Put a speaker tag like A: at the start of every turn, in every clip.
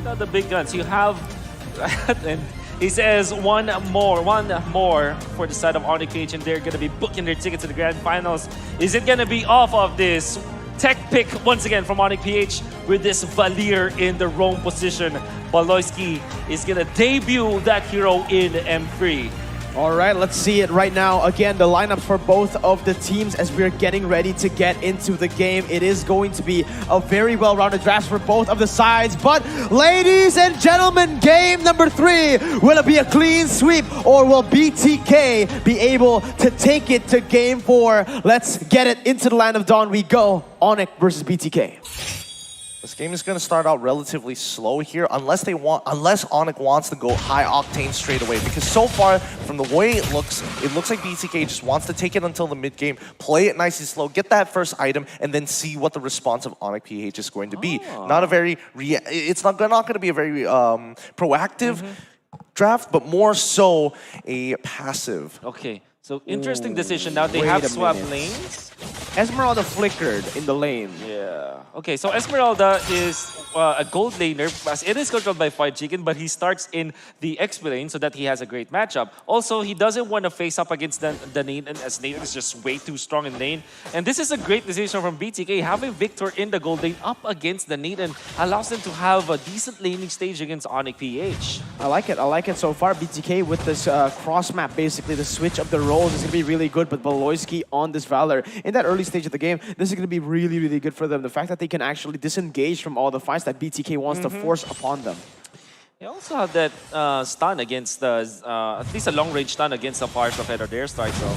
A: Bring out the big guns. You have, and he says one more for the side of ONIC PH, and they're gonna be booking their ticket to the grand finals. Is it gonna be off of this tech pick once again from ONIC PH with this Valier in the roam position? Baloyski is gonna debut that hero in M3.
B: All right, let's see it right now. Again, the lineups for both of the teams as we're getting ready to get into the game. It is going to be a very well-rounded draft for both of the sides. But ladies and gentlemen, game number 3. Will it be a clean sweep or will BTK be able to take it to game 4? Let's get it into the Land of Dawn. We go. ONIC versus BTK.
C: This game is going to start out relatively slow here, unless ONIC wants to go high octane straight away. Because so far, from the way it looks like BTK just wants to take it until the mid game, play it nice and slow, get that first item, and then see what the response of ONIC PH is going to be. Not a very, it's not going to be a very proactive draft, but more so a passive.
A: Okay, so interesting decision. Now they have swapped lanes.
B: Esmeralda flickered in the lane.
A: Yeah. Okay, so Esmeralda is a gold laner, as it is controlled by Fried Chicken, but he starts in the XP lane so that he has a great matchup. Also, he doesn't want to face up against the Nathan, as Nathan is just way too strong in lane. And this is a great decision from BTK. Having Victor in the gold lane up against the Nathan allows them to have a decent laning stage against ONIC PH.
B: I like it so far. BTK with this cross map, basically the switch of the roles is going to be really good, but Baloyski on this Valor in that early stage of the game, this is going to be really, really good for them. The fact that they can actually disengage from all the fights that BTK wants to force upon them.
A: They also have that stun against at least a long-range stun against the parts of Head or Dare Strike. So,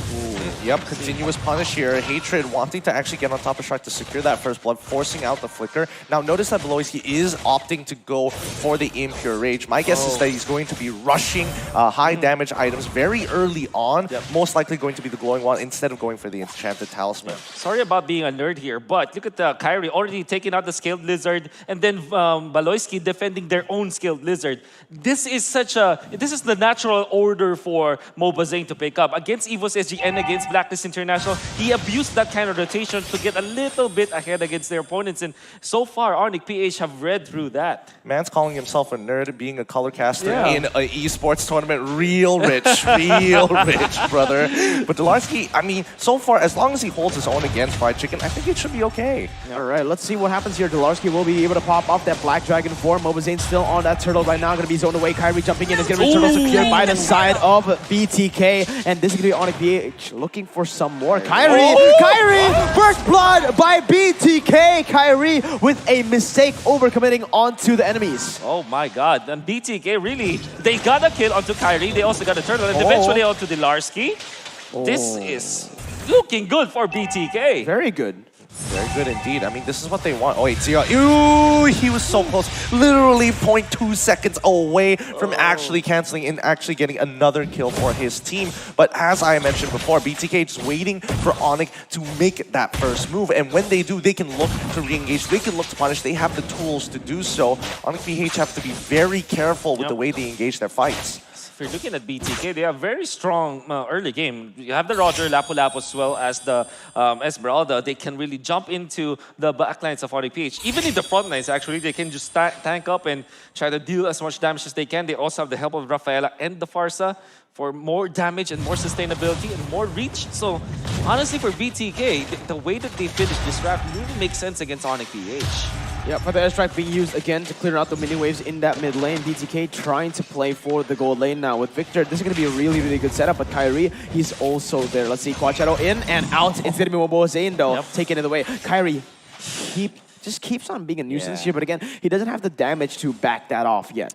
C: yep, continuous punish here. Hatred wanting to actually get on top of Shark to secure that first blood, forcing out the flicker. Now notice that Baloyski is opting to go for the Impure Rage. My guess is that he's going to be rushing high damage items very early on. Yep. Most likely going to be the glowing one instead of going for the Enchanted Talisman.
A: Sorry about being a nerd here, but look at the Kyrie already taking out the Scaled Lizard, and then Baloyski defending their own Scaled Lizard. This is the natural order for Mobazane to pick up. Against EVOS SG and against Blacklist International, he abused that kind of rotation to get a little bit ahead against their opponents, and so far ONIC PH have read through that.
C: Man's calling himself a nerd, being a color caster in an esports tournament. Real rich, real rich, brother. But Delarski, I mean, so far, as long as he holds his own against Fried Chicken, I think it should be okay.
B: All right, let's see what happens here. Delarski will be able to pop off that Black Dragon form. Mobazane still on that turtle right now, going to be zoned away. Kyrie jumping in is going to be turtle secured by the side of BTK, and this is going to be ONIC PH looking for some more. Kyrie, first blood by BTK. Kyrie with a mistake overcommitting onto the enemies.
A: Oh my god, and BTK really, they got a kill onto Kyrie, they also got a turtle, and eventually onto Delarski. This is looking good for BTK.
B: Very good.
C: Very good indeed. I mean, this is what they want. Oh, wait, see, ooh, he was so close. Literally 0.2 seconds away from actually canceling and actually getting another kill for his team. But as I mentioned before, BTK just waiting for ONIC to make that first move. And when they do, they can look to re-engage. They can look to punish. They have the tools to do so. ONIC PH have to be very careful with the way they engage their fights.
A: If you're looking at BTK, they have very strong early game. You have the Roger, Lapu-Lapu, as well as the Esmeralda. They can really jump into the backlines of ONIC PH. Even in the front lines, actually, they can just tank up and try to deal as much damage as they can. They also have the help of Rafaela and the Farsa for more damage and more sustainability and more reach. So, honestly, for BTK, the way that they finish this draft really makes sense against ONIC PH.
B: Yeah, for the airstrike being used again to clear out the mini waves in that mid lane. BTK trying to play for the gold lane now with Victor. This is going to be a really, really good setup, but Kyrie, he's also there. Let's see, Quad Shadow in and out. It's going to be Mobazane though, taking it away. Kyrie just keeps on being a nuisance here, but again, he doesn't have the damage to back that off yet.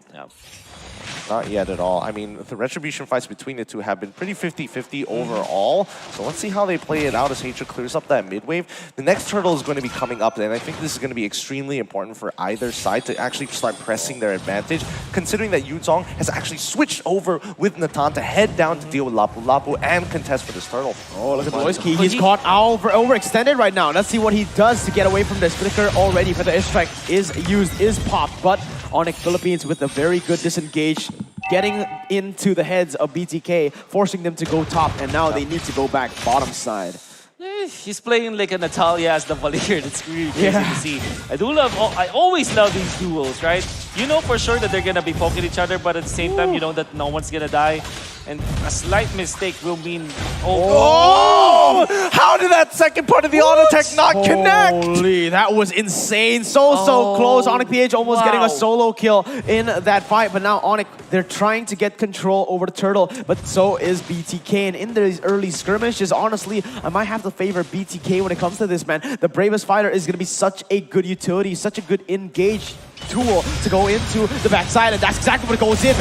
C: Not yet at all. I mean, the retribution fights between the two have been pretty 50-50 overall. So let's see how they play it out as Hatred clears up that mid wave. The next turtle is going to be coming up, and I think this is going to be extremely important for either side to actually start pressing their advantage, considering that Yuzong has actually switched over with Natan to head down to deal with Lapu-Lapu and contest for this turtle.
B: Oh, look at Baloyski. He's caught overextended right now. Let's see what he does to get away from this. Flicker already for the airstrike is used, is popped, but ONIC Philippines with a very good disengage, getting into the heads of BTK, forcing them to go top, and now they need to go back bottom side.
A: He's playing like a Natalia as the Valier. That's really crazy to see. I always love these duels, right? You know for sure that they're gonna be poking each other, but at the same time, you know that no one's gonna die. And a slight mistake will mean...
C: Oh! How did that second part of the auto tech not connect?
B: Holy, that was insane. So close. ONIC PH almost getting a solo kill in that fight. But now ONIC, they're trying to get control over the turtle. But so is BTK. And in these early skirmishes, honestly, I might have to favor BTK when it comes to this, man. The bravest fighter is going to be such a good utility, such a good engage tool to go into the backside, and that's exactly what it goes in.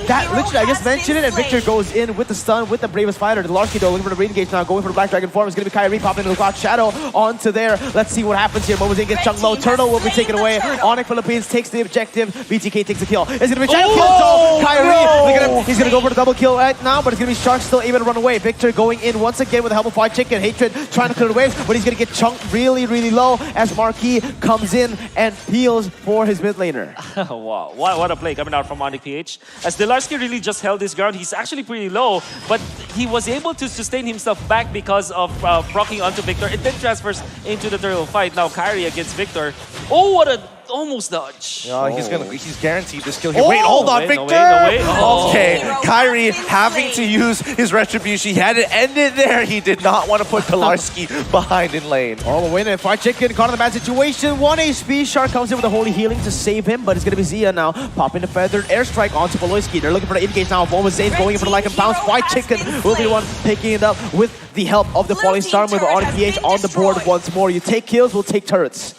B: That literally, I just mentioned it, and Victor goes in with the stun with the bravest fighter. The Larky though looking for the re-engage now, going for the Black Dragon form. It's going to be Kyrie popping into the Cloud Shadow onto there. Let's see what happens here. Mobazane gets chunked low. Turtle will be taken away. ONIC Philippines takes the objective. BTK takes the kill. It's going to be a giant kill. So Kyrie, look at him. He's going to go for the double kill right now, but it's going to be Shark still able to run away. Victor going in once again with the help of Fight Chicken. Hatred trying to clear the waves, but he's going to get chunked really, really low as Marquis comes in and heals for his mid laner.
A: Wow, what a play coming out from ONIC PH. As Delarski really just held his ground, he's actually pretty low, but he was able to sustain himself back because of proccing onto Victor. It then transfers into the turtle fight. Now Kyrie against Victor. Oh, what a almost dodge.
C: Yeah, he's guaranteed this kill here. Wait, hold on, Victor!
A: No,
C: okay, Kyrie having to use his retribution. He had to end it there. He did not want to put Pilarski behind in lane.
B: Oh, but wait a minute. Fried Chicken caught in the bad situation. 1 HP. Shark comes in with a holy healing to save him, but it's going to be Zia now. Popping the feathered airstrike onto Poloisky. They're looking for the engage now. Mobazane going in for the like and bounce. Fried Chicken will be the one picking it up with the help of the Falling Star with ONIC PH on the board once more. You take kills, we'll take turrets.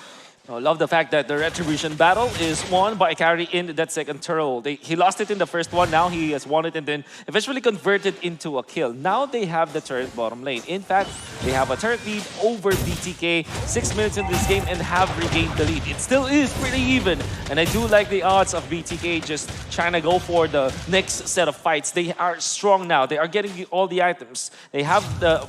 A: I love the fact that the Retribution battle is won by Kyrie in that second turtle. He lost it in the first one, now he has won it and then eventually converted into a kill. Now they have the turret bottom lane. In fact, they have a turret lead over BTK 6 minutes into this game and have regained the lead. It still is pretty even, and I do like the odds of BTK just trying to go for the next set of fights. They are strong now. They are getting all the items. They have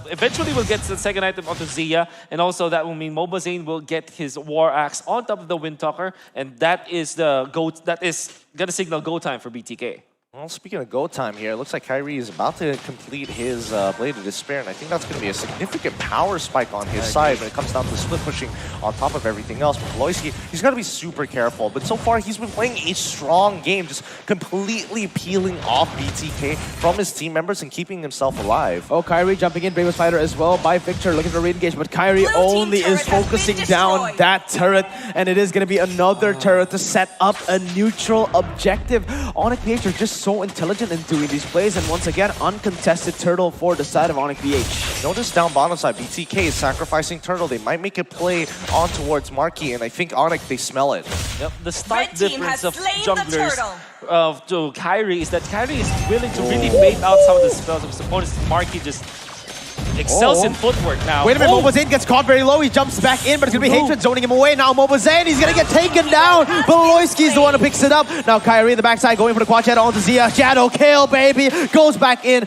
A: eventually will get the second item onto Zia, and also that will mean Mobazane will get his War Axe on top of the Windtalker, and that is gonna signal go time for BTK.
C: Well, speaking of go time here, it looks like Kyrie is about to complete his Blade of Despair, and I think that's going to be a significant power spike on his side when it comes down to split pushing on top of everything else. But Poloisky, he's got to be super careful, but so far he's been playing a strong game, just completely peeling off BTK from his team members and keeping himself alive.
B: Oh, Kyrie jumping in, bravest fighter as well by Victor, looking for re-engage, but Kyrie only is focusing down that turret, and it is going to be another turret to set up a neutral objective. ONIC PH are just so intelligent in doing these plays, and once again, uncontested turtle for the side of ONIC PH.
C: Notice down bottom side, BTK is sacrificing turtle. They might make a play on towards Marquis, and I think ONIC, they smell it.
A: Yep, the stark difference of junglers to Kyrie is that Kyrie is willing to really bait out some of the spells of his opponents. Marquis just excels in footwork now.
B: Wait a minute, Mobazane gets caught very low. He jumps back in, but it's going to be Hatred zoning him away. Now Mobazane, he's going to get taken down. Poloisky's the one who picks it up. Now Kyrie in the backside going for the quad shadow onto Zia. Shadow kill, baby. Goes back in.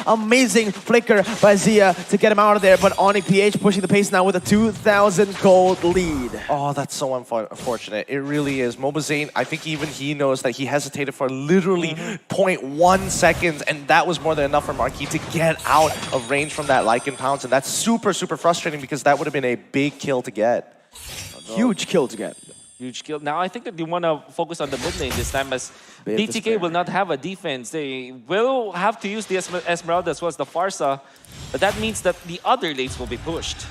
B: Amazing flicker by Zia to get him out of there. But ONIC PH pushing the pace now with a 2,000 gold lead.
C: Oh, that's so unfortunate. It really is. Mobazane, I think even he knows that he hesitated for literally 0.1 seconds, and that was more than enough for Marquis to get out of range from that Lycan Pounce, and that's super frustrating because that would have been a big kill to get.
B: Huge kill to get.
A: Huge kill. Now I think that they want to focus on the mid lane this time, as BTK will not have a defense. They will have to use the Esmeralda as well as the Farsa, but that means that the other lanes will be pushed.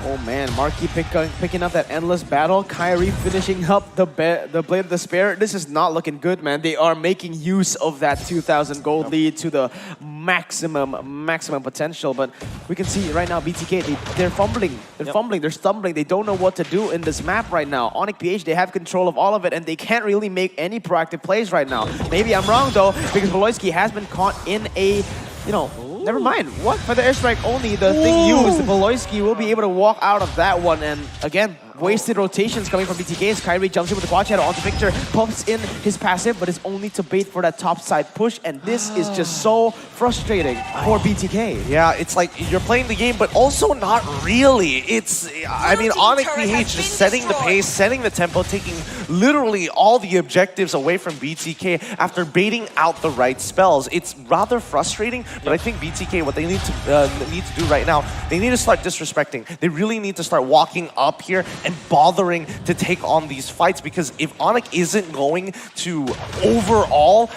B: Oh man, Marquis picking up that endless battle. Kyrie finishing up the Blade of Despair. This is not looking good, man. They are making use of that 2,000 gold lead to the maximum potential. But we can see right now, BTK, they're fumbling. They're fumbling, they're stumbling. They don't know what to do in this map right now. ONIC PH, they have control of all of it, and they can't really make any proactive plays right now. Maybe I'm wrong, though, because Poloisky has been caught in a, never mind. What? For the airstrike only, the thing used, Poloisky will be able to walk out of that one. And again, wasted rotations coming from BTK as Kyrie jumps in with the quad shadow onto Victor, pumps in his passive, but it's only to bait for that top side push, and this is just so frustrating for BTK.
C: Yeah, it's like you're playing the game, but also not really. It's, I mean, ONIC PH just setting the pace, setting the tempo, taking literally all the objectives away from BTK after baiting out the right spells. It's rather frustrating, but I think BTK, what they need to do right now, they need to start disrespecting. They really need to start walking up here and bothering to take on these fights, because if ONIC isn't going to overall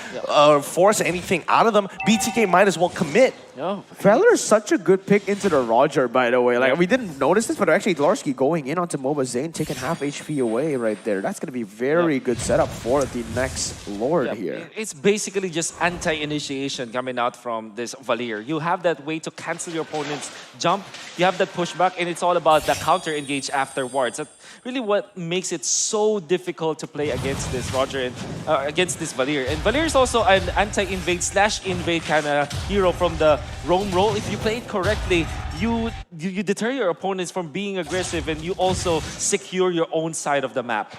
C: force anything out of them, BTK might as well commit.
A: No.
B: Feller is such a good pick into the Roger, by the way. Like, we didn't notice this, but actually Dlarsky going in onto MOBA Zane, taking half HP away right there. That's going to be very good setup for the next Lord here.
A: It's basically just anti-initiation coming out from this Valier. You have that way to cancel your opponent's jump. You have that pushback, and it's all about the counter engage afterwards. That's really what makes it so difficult to play against this Roger and against this Valier. And Valier is also an anti-invade / invade kind of hero from the roam role. If you play it correctly, you deter your opponents from being aggressive, and you also secure your own side of the map.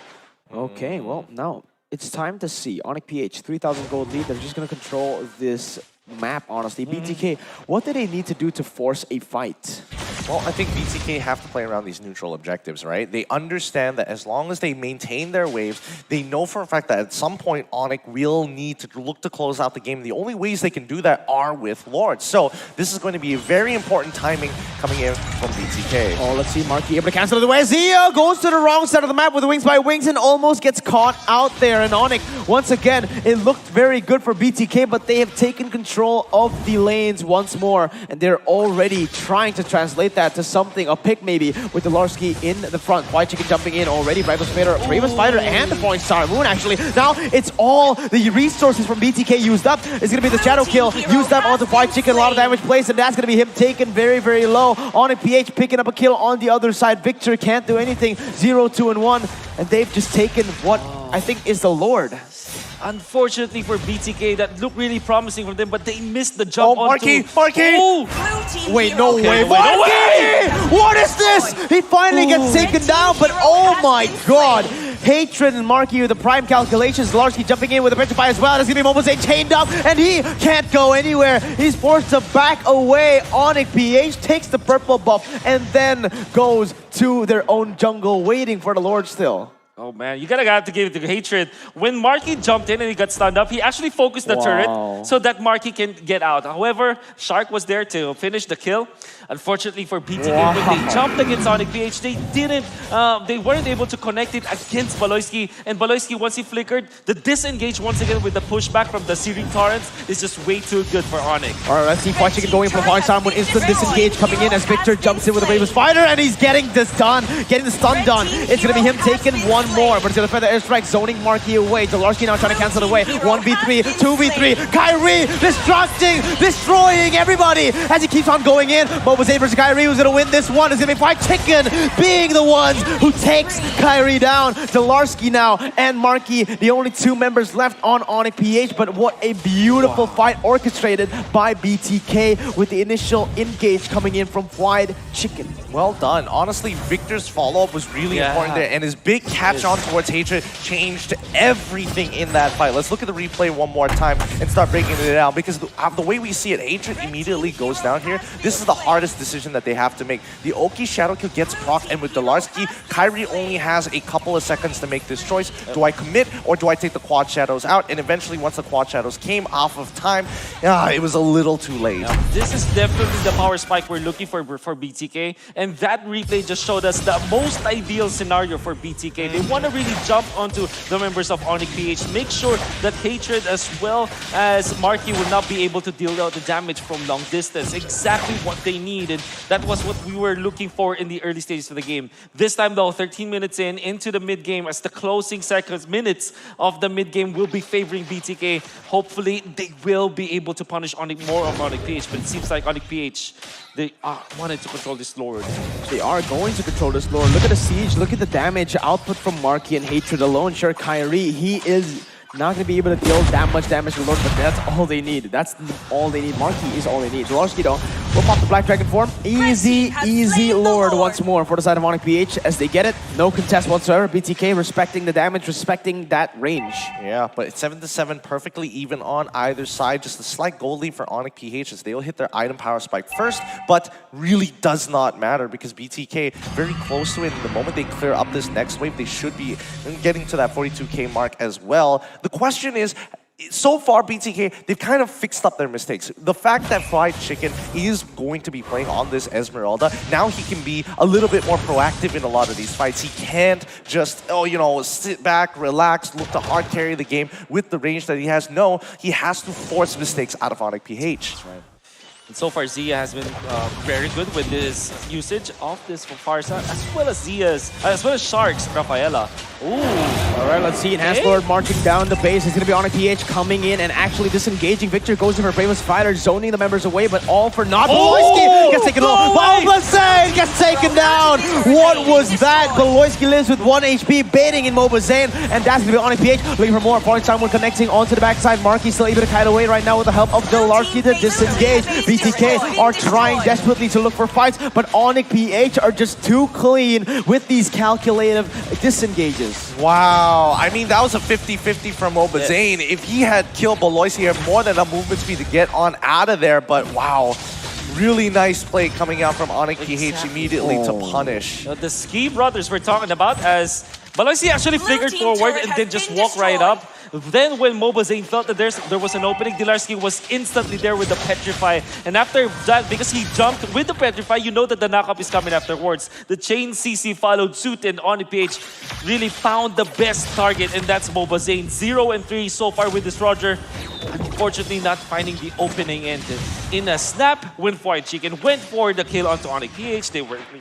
B: Okay, well, now it's time to see. ONIC PH, 3,000 gold lead. They're just going to control this map, honestly. BTK, what do they need to do to force a fight?
C: Well, I think BTK have to play around these neutral objectives, right? They understand that as long as they maintain their waves, they know for a fact that at some point ONIC will need to look to close out the game. The only ways they can do that are with Lords. So this is going to be a very important timing coming in from BTK.
B: Oh, let's see Marky able to cancel it away. Zia goes to the wrong side of the map with the wings by wings and almost gets caught out there. And ONIC, once again, it looked very good for BTK, but they have taken control of the lanes once more, and they're already trying to translate that to something, a pick maybe, with Dlarsky in the front. White Chicken jumping in already. Bravest Fighter and the point Star Moon actually. Now it's all the resources from BTK used up. It's going to be the Shadow Kill used up onto White Chicken. A lot of damage placed, and that's going to be him taken very, very low. ONIC PH picking up a kill on the other side. Victor can't do anything. 0, 2, and 1. And they've just taken what I think is the Lord.
A: Unfortunately for BTK, that looked really promising for them, but they missed the jump
C: Marky!
B: Wait, no way. Marky! What is this? He finally gets taken down, but oh my god. Hatred and Marky with the prime calculations. Dlarsky jumping in with a petrify as well. There's going to be Momose chained up, and he can't go anywhere. He's forced to back away. ONIC PH takes the purple buff and then goes to their own jungle, waiting for the Lord still.
A: Oh man, you gotta have to give it to Hatred. When Marky jumped in and he got stunned up, he actually focused the turret so that Marky can get out. However, Shark was there to finish the kill. Unfortunately for BTK, when they jumped against ONIC PH, they weren't able to connect it against Baloyski. And Baloyski, once he flickered, the disengage once again with the pushback from the Searing Torrents is just way too good for ONIC.
B: Alright, let's see White Chicken going for the point Star Moon. Instant disengage coming in as Victor jumps in with the Bravest Fighter, and he's getting this done, getting the stun done. It's gonna be him taking one more, but it's gonna feather airstrike, zoning Marky away. Dlarsky now trying to cancel it away. 1v3, 2v3. Kyrie destroying everybody as he keeps on going in. Mobazane versus Kyrie, who's gonna win this one. It's gonna be White Chicken being the ones who takes Kyrie down. Dlarsky now and Marky, the only two members left on ONIC PH, but what a beautiful fight orchestrated by BTK with the initial engage coming in from White Chicken.
C: Well done. Honestly, Victor's follow-up was really important there, and his big catch on towards Hatred changed everything in that fight. Let's look at the replay one more time and start breaking it down, because the way we see it, Hatred immediately goes down here. This is the hardest decision that they have to make. The Oki Shadow Kill gets proc, and with Dlarsky, Kyrie only has a couple of seconds to make this choice. Do I commit, or do I take the Quad Shadows out? And eventually, once the Quad Shadows came off of time, it was a little too late.
A: This is definitely the power spike we're looking for BTK, and that replay just showed us the most ideal scenario for BTK. They want to really jump onto the members of ONIC PH, make sure that Hatred as well as Marky will not be able to deal out the damage from long distance. Exactly what they need, and that was what we were looking for in the early stages of the game. This time though, 13 minutes into the mid-game, as the closing minutes of the mid-game will be favoring BTK. Hopefully, they will be able to punish more of ONIC PH, but it seems like ONIC PH, they wanted to control this Lord.
B: They are going to control this Lord. Look at the siege, look at the damage output from Marky and Hatred alone. Sure, Kyrie, he is not going to be able to deal that much damage to Lord, but that's all they need. That's all they need. Marky is all they need. Dlarsky, though, We'll pop the Black Dragon form. Easy, easy Lord once more for the side of ONIC PH as they get it. No contest whatsoever. BTK respecting the damage, respecting that range.
C: Yeah, but it's 7-7, perfectly even on either side. Just a slight gold lead for ONIC PH as they'll hit their item power spike first, but really does not matter because BTK very close to it. And the moment they clear up this next wave, they should be getting to that 42k mark as well. The question is, so far, BTK, they've kind of fixed up their mistakes. The fact that Fried Chicken is going to be playing on this Esmeralda, now he can be a little bit more proactive in a lot of these fights. He can't just, sit back, relax, look to hard carry the game with the range that he has. No, he has to force mistakes out of ONIC PH.
A: Right. And so far, Zia has been very good with his usage of this for Farsa, as well as Shark's Rafaela. Ooh.
B: All right, let's see. Enhanced Lord marching down the base. It's going to be ONIC PH coming in and actually disengaging. Victor goes in for Bravest Fighter, zoning the members away, but all for naught. Beloyski gets taken low. Mobazane gets taken down. What was that? Beloyski lives with 1 HP, baiting in Mobazane, and that's going to be ONIC PH looking for more. Falling Someone connecting onto the backside. Marky still able to kite away right now with the help of Delarski to disengage. BTK are trying desperately to look for fights, but ONIC PH are just too clean with these calculative disengages.
C: Wow, I mean, that was a 50-50 from Obazane. If he had killed Belois, he had more than enough movement speed to get on out of there, but wow. Really nice play coming out from ONIC PH immediately to punish.
A: The Ski brothers we're talking about as Beloisi actually flickered forward and then just walked right up. Then when Mobazane felt that there was an opening, Dilarski was instantly there with the Petrify. And after that, because he jumped with the Petrify, you know that the knockup is coming afterwards. The Chain CC followed suit and ONIC PH really found the best target, and that's Mobazane. 0-3 so far with this Roger. Unfortunately, not finding the opening end. In a snap, when Fried Chicken went for the kill onto ONIC PH,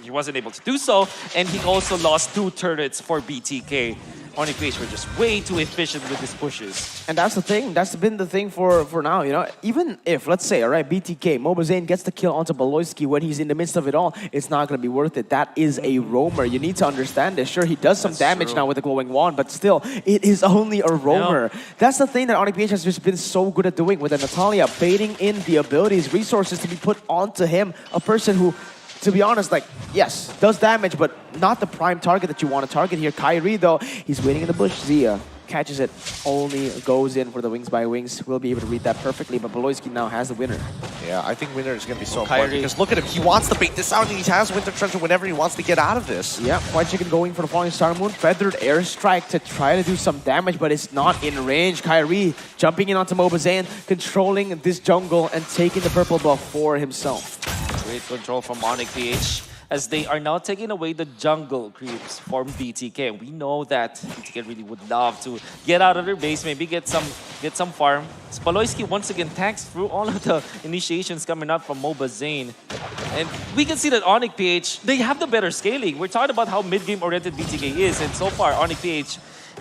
A: he wasn't able to do so, and he also lost 2 turrets for BTK. ONIC PH were just way too efficient with his pushes.
B: And that's the thing. That's been the thing for now, you know. Even if, let's say, all right, BTK, Mobazane gets the kill onto Beloyski when he's in the midst of it all, it's not going to be worth it. That is a roamer. You need to understand this. Sure, he does some damage now with the glowing wand, but still, it is only a roamer. Yeah. That's the thing that ONIC PH has just been so good at doing with Natalia, baiting in the abilities, resources to be put onto him, a person who, to be honest, like, yes, does damage, but not the prime target that you want to target here. Kyrie, though, he's waiting in the bush. Zia catches it, only goes in for the wings by wings. We'll be able to read that perfectly, but Beloyski now has the winner.
C: Yeah, I think winner is going to be so important because look at him. He wants to bait this out, and he has Winter Treasure whenever he wants to get out of this.
B: Yeah, Fried Chicken going for the Falling Star Moon. Feathered Airstrike to try to do some damage, but it's not in range. Kyrie jumping in onto Mobazane, controlling this jungle and taking the purple buff for himself.
A: Great control from ONIC PH as they are now taking away the jungle creeps from BTK. We know that BTK really would love to get out of their base, maybe get some farm. Spaloyski once again tanks through all of the initiations coming out from Mobazane. And we can see that ONIC PH, they have the better scaling. We're talking about how mid-game oriented BTK is, and so far ONIC PH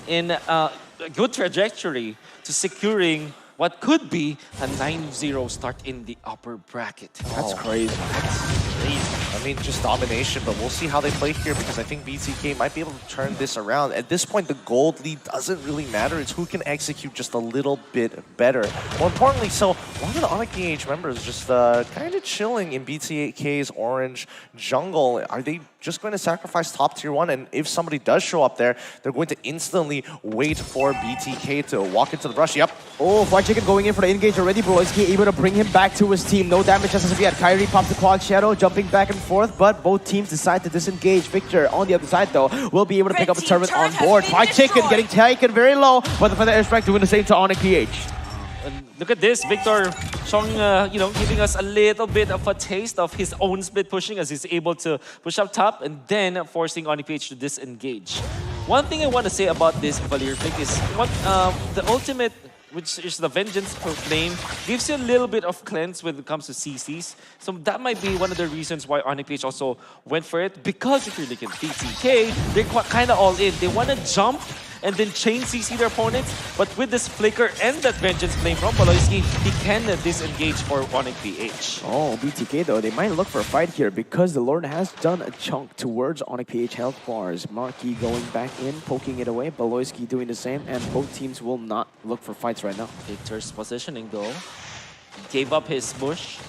A: in a good trajectory to securing what could be a 9-0 start in the upper bracket.
B: That's crazy.
A: That's crazy.
C: I mean, just domination, but we'll see how they play here because I think BTK might be able to turn this around. At this point, the gold lead doesn't really matter. It's who can execute just a little bit better. More importantly, so a lot of the ONIC PH members just kind of chilling in BTK's orange jungle. Are they just going to sacrifice top tier 1? And if somebody does show up there, they're going to instantly wait for BTK to walk into the brush. Yep.
B: Oh, Fried Chicken going in for the engage already. Beloyski able to bring him back to his team. No damage as of yet. Kyrie pops the quad shadow, jumping back and forth, but both teams decide to disengage. Victor on the other side, though, will be able to pick up a turret on board. Fried Chicken getting taken very low, but the Feather Airstrike doing the same to ONIC PH.
A: And look at this, Victor showing, giving us a little bit of a taste of his own split pushing as he's able to push up top and then forcing ONIC PH to disengage. One thing I want to say about this Valir pick is what the ultimate, which is the Vengeance Proclaim, gives you a little bit of cleanse when it comes to CCs. So that might be one of the reasons why ONIC PH also went for it. Because if you're looking at BTK, they're kind of all in. They want to jump and then chain CC their opponents. But with this Flicker and that Vengeance Flame from Beloyski, he can disengage for ONIC PH.
B: Oh, BTK though, they might look for a fight here because the Lord has done a chunk towards ONIC PH health bars. Marky going back in, poking it away. Beloyski doing the same, and both teams will not look for fights right now.
A: Victor's positioning though. He gave up his bush.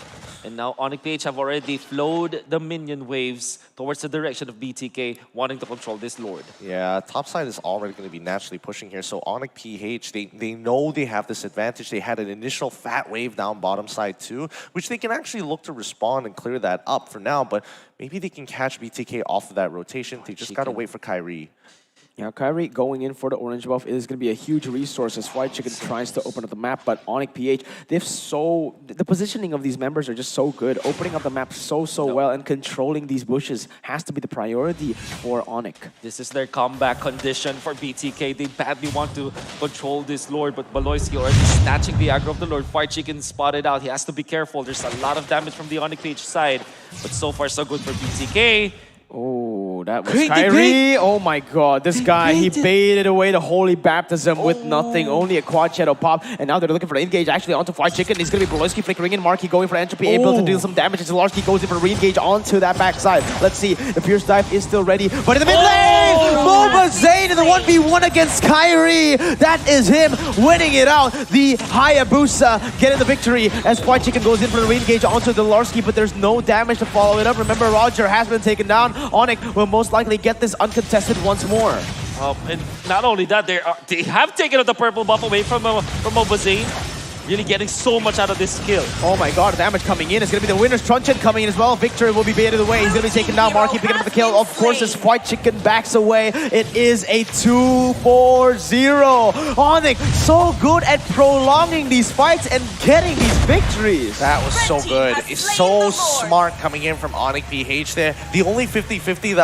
A: And now ONIC PH have already flowed the minion waves towards the direction of BTK, wanting to control this Lord.
C: Yeah, top side is already going to be naturally pushing here. So ONIC PH, they know they have this advantage. They had an initial fat wave down bottom side too, which they can actually look to respond and clear that up for now. But maybe they can catch BTK off of that rotation. They just got to wait for Kyrie.
B: Now, Kyrie going in for the orange buff is going to be a huge resource as White Chicken tries to open up the map, but ONIC PH, the positioning of these members are just so good. Opening up the map so well and controlling these bushes has to be the priority for ONIC.
A: This is their comeback condition for BTK. They badly want to control this Lord, but Baloyski already snatching the aggro of the Lord. White Chicken spotted out. He has to be careful. There's a lot of damage from the ONIC PH side, but so far so good for BTK.
B: Oh, that was Kyrie. Oh my god, this guy, he baited away the Holy Baptism with nothing, only a quad shadow pop. And now they're looking for the engage actually onto White Chicken. He's going to be Baloyski flickering in, Marky going for entropy, able to deal some damage. And Zalarski goes in for re-engage onto that backside. Let's see, the Pierce Dive is still ready. But in the mid lane, Mobazane in the 1v1 against Kyrie. That is him winning it out. The Hayabusa getting the victory as White Chicken goes in for the re-engage onto Zalarski, but there's no damage to follow it up. Remember, Roger has been taken down. ONIC will most likely get this uncontested once more.
A: And not only that, they have taken the purple buff away from Mobazane. Really getting so much out of this skill.
B: Oh my god, damage coming in. It's going to be the winner's Truncheon coming in as well. Victor will be baited away. He's going to be taken down. Marky picking up the kill. Of course, as White Chicken backs away. It is a 2-4-0. ONIC so good at prolonging these fights and getting these victories.
C: That was so good. It's so smart coming in from ONIC PH there. The only 50-50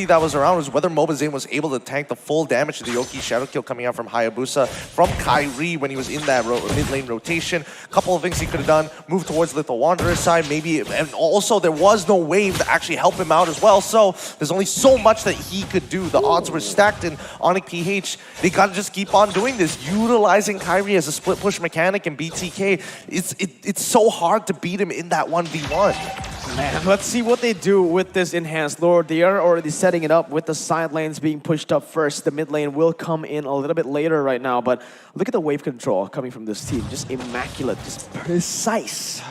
C: that was around was whether Mobazane was able to tank the full damage to the Yoki Shadow Kill coming out from Hayabusa from Kyrie when he was in that mid lane rotation. Couple of things he could have done. Move towards Little Wanderer's side, maybe. And also, there was no wave to actually help him out as well. So there's only so much that he could do. The odds were stacked in ONIC PH. They got to just keep on doing this, utilizing Kyrie as a split push mechanic and BTK. It's so hard to beat him in that 1v1.
B: Man, let's see what they do with this enhanced Lord. They are already setting it up with the side lanes being pushed up first. The mid lane will come in a little bit later right now, but look at the wave control coming from this team. Just immaculate, just precise.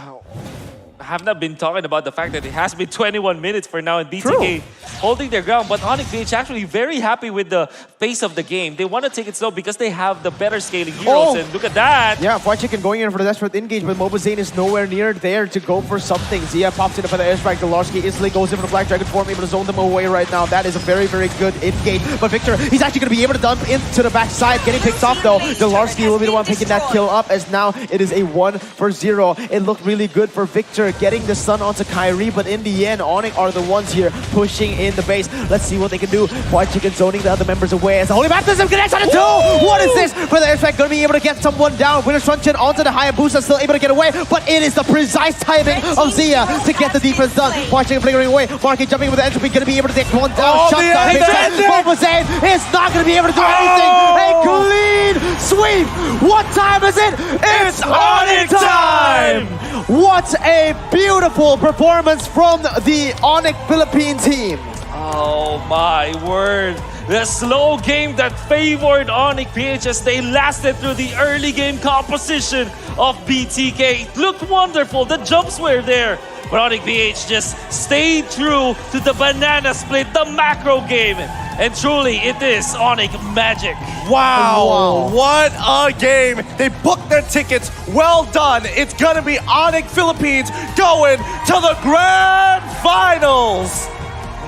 A: I have not been talking about the fact that it has been 21 minutes for now and BTK holding their ground, but ONIC PH actually very happy with the pace of the game. They want to take it slow because they have the better scaling heroes, and look at that.
B: Yeah, White Chicken going in for the desperate engage, but Mobazane is nowhere near there to go for something. Zia pops in for the airstrike. Zalarski instantly goes in for the Black Dragon form, able to zone them away right now. That is a very good engage. But Victor, he's actually going to be able to dump into the backside, getting picked off though. Zalarski will be the one picking that kill up, as now it is a 1-0. It looked really good for Victor, getting the stun onto Kyrie, but in the end, ONIC are the ones here pushing in the base. Let's see what they can do. White Chicken zoning the other members away as the Holy Baptism connects on the 2! What is this? For the airstrike, going to be able to get someone down. Winner's Truncheon onto the Hayabusa, still able to get away, but it is the precise timing of Zia to get the defense done. White Chicken flickering away. Marky jumping with the entropy, going to be able to take one down. Mobazane is not going to be able to do anything. A clean sweep! What time is it? It's ONIC time! What a beautiful performance from the ONIC Philippine team.
A: Oh my word. The slow game that favored ONIC PH as they lasted through the early game composition of BTK. It looked wonderful. The jumps were there. But ONIC PH just stayed true to the banana split, the macro game. And truly, it is ONIC magic.
C: Wow, what a game. They booked their tickets. Well done. It's going to be ONIC Philippines going to the Grand Finals.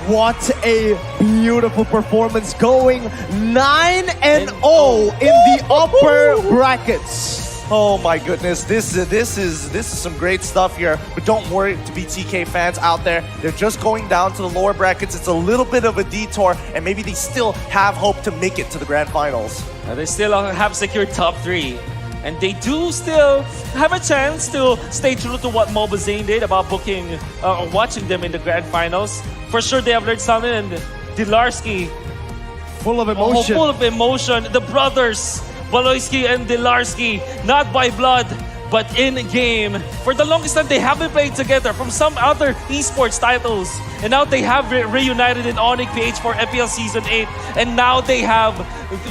B: What a beautiful performance, going 9-0 in the upper brackets.
C: Oh my goodness, this is some great stuff here. But don't worry, to BTK fans out there, they're just going down to the lower brackets. It's a little bit of a detour, and maybe they still have hope to make it to the Grand Finals.
A: They still have secured top 3. And they do still have a chance to stay true to what Mobazane did about booking, watching them in the Grand Finals. For sure, they have learned something. And Dilarski,
B: full of emotion.
A: Full of emotion. The brothers, Baloyski and Dilarski, not by blood, but in game. For the longest time, they haven't played together from some other esports titles. And now they have reunited in ONIC PH for FPL Season 8. And now they have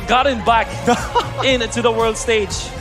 A: gotten back into the world stage.